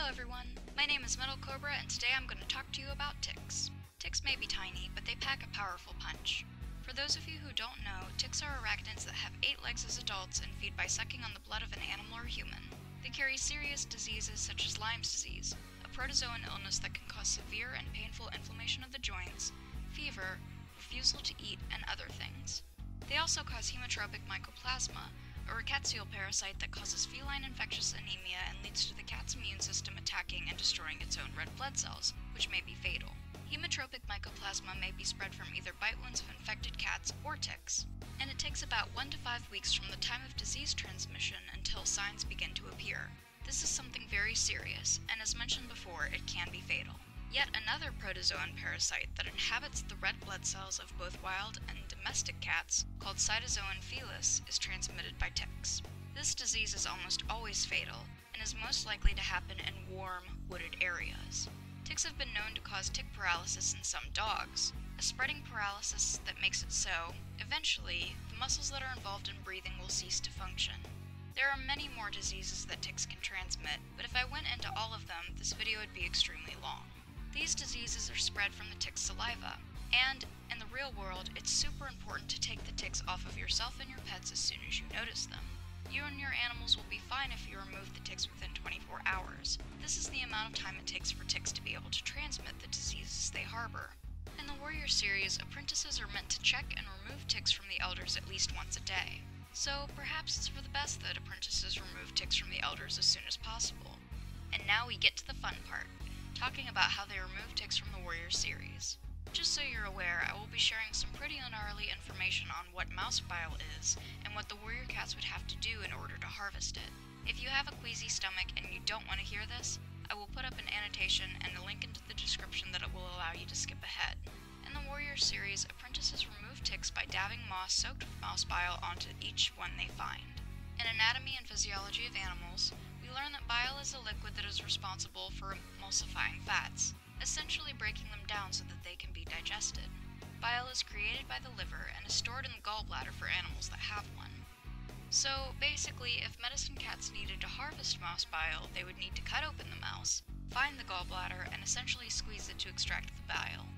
Hello everyone, my name is Metal Cobra and today I'm going to talk to you about ticks. Ticks may be tiny, but they pack a powerful punch. For those of you who don't know, ticks are arachnids that have 8 legs as adults and feed by sucking on the blood of an animal or human. They carry serious diseases such as Lyme's disease, a protozoan illness that can cause severe and painful inflammation of the joints, fever, refusal to eat, and other things. They also cause hemotropic mycoplasma, a rickettsial parasite that causes feline infectious anemia and leads to the cat's immune system attacking and destroying its own red blood cells, which may be fatal. Hemotropic mycoplasma may be spread from either bite wounds of infected cats or ticks, and it takes about 1 to 5 weeks from the time of disease transmission until signs begin to appear. This is something very serious, and as mentioned before, it can be fatal. Yet another protozoan parasite that inhabits the red blood cells of both wild and domestic cats, called Cytozoan felis, is transmitted by ticks. This disease is almost always fatal, and is most likely to happen in warm, wooded areas. Ticks have been known to cause tick paralysis in some dogs, a spreading paralysis that makes it so, eventually, the muscles that are involved in breathing will cease to function. There are many more diseases that ticks can transmit, but if I went into all of them, this video would be extremely long. These diseases are spread from the tick's saliva, and in the real world, it's super important to take the ticks off of yourself and your pets as soon as you notice them. You and your animals will be fine if you remove the ticks within 24 hours. This is the amount of time it takes for ticks to be able to transmit the diseases they harbor. In the Warrior series, apprentices are meant to check and remove ticks from the elders at least once a day. So perhaps it's for the best that apprentices remove ticks from the elders as soon as possible. And now we get to the fun part, talking about how they remove ticks from the Warrior series. Just so you're aware, I will be sharing some pretty gnarly information on what mouse bile is, and what the Warrior cats would have to do in order to harvest it. If you have a queasy stomach and you don't want to hear this, I will put up an annotation and a link into the description that it will allow you to skip ahead. In the Warrior series, apprentices remove ticks by dabbing moss soaked with mouse bile onto each one they find. In Anatomy and Physiology of Animals, we learn that bile is a liquid that is responsible for emulsifying fats, essentially breaking them down so that they can be digested. Bile is created by the liver and is stored in the gallbladder for animals that have one. So basically, if medicine cats needed to harvest mouse bile, they would need to cut open the mouse, find the gallbladder, and essentially squeeze it to extract the bile.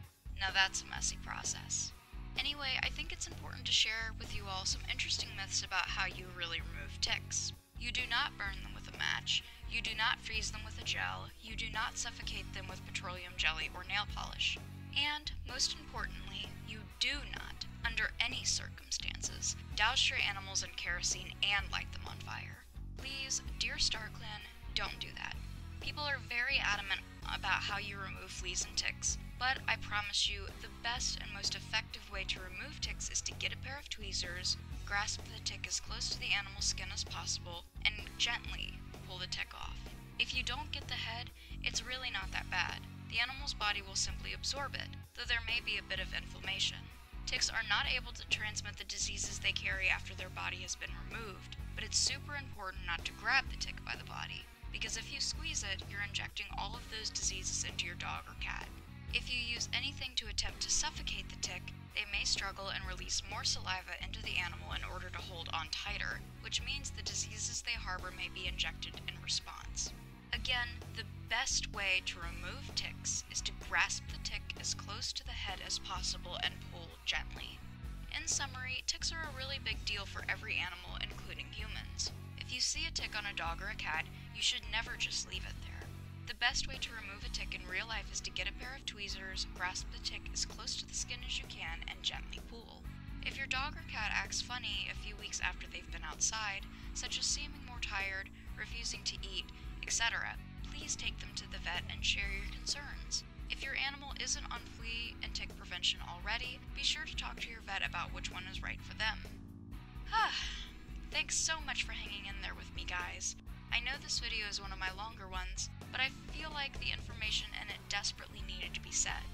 Now that's a messy process. Anyway, I think it's important to share with you all some interesting myths about how you really remove ticks. You do not burn them with a match, you do not freeze them with a gel, you do not suffocate them with petroleum jelly or nail polish. And, most importantly, you do not, under any circumstances, douse your animals in kerosene and light them on fire. Please, dear StarClan, don't do that. People are very adamant about how you remove fleas and ticks, but I promise you, the best and most effective way to remove ticks is to get a pair of tweezers, grasp the tick as close to the animal's skin as possible, and gently pull the tick off. If you don't get the head, it's really not that bad. The animal's body will simply absorb it, though there may be a bit of inflammation. Ticks are not able to transmit the diseases they carry after their body has been removed, but it's super important not to grab the tick by the body, because if you squeeze it, you're injecting all of those diseases into your dog or cat. If you use anything to attempt to suffocate the tick, they may struggle and release more saliva into the animal in order to hold on tighter, which means the diseases they harbor may be injected in response. Again, the best way to remove ticks is to grasp the tick as close to the head as possible and pull gently. In summary, ticks are a really big deal for every animal, including humans. If you see a tick on a dog or a cat, you should never just leave it there. The best way to remove a tick in real life is to get a pair of tweezers, grasp the tick as close to the skin as you can, and gently pull. If your dog or cat acts funny a few weeks after they've been outside, such as seeming more tired, refusing to eat, etc., please take them to the vet and share your concerns. If your animal isn't on flea and tick prevention already, be sure to talk to your vet about which one is right for them. Thanks so much for hanging in there with me, guys. I know this video is one of my longer ones, but I feel like the information in it desperately needed to be said.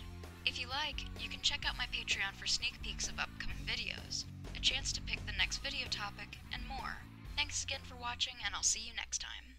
If you like, you can check out my Patreon for sneak peeks of upcoming videos, a chance to pick the next video topic, and more. Thanks again for watching, and I'll see you next time.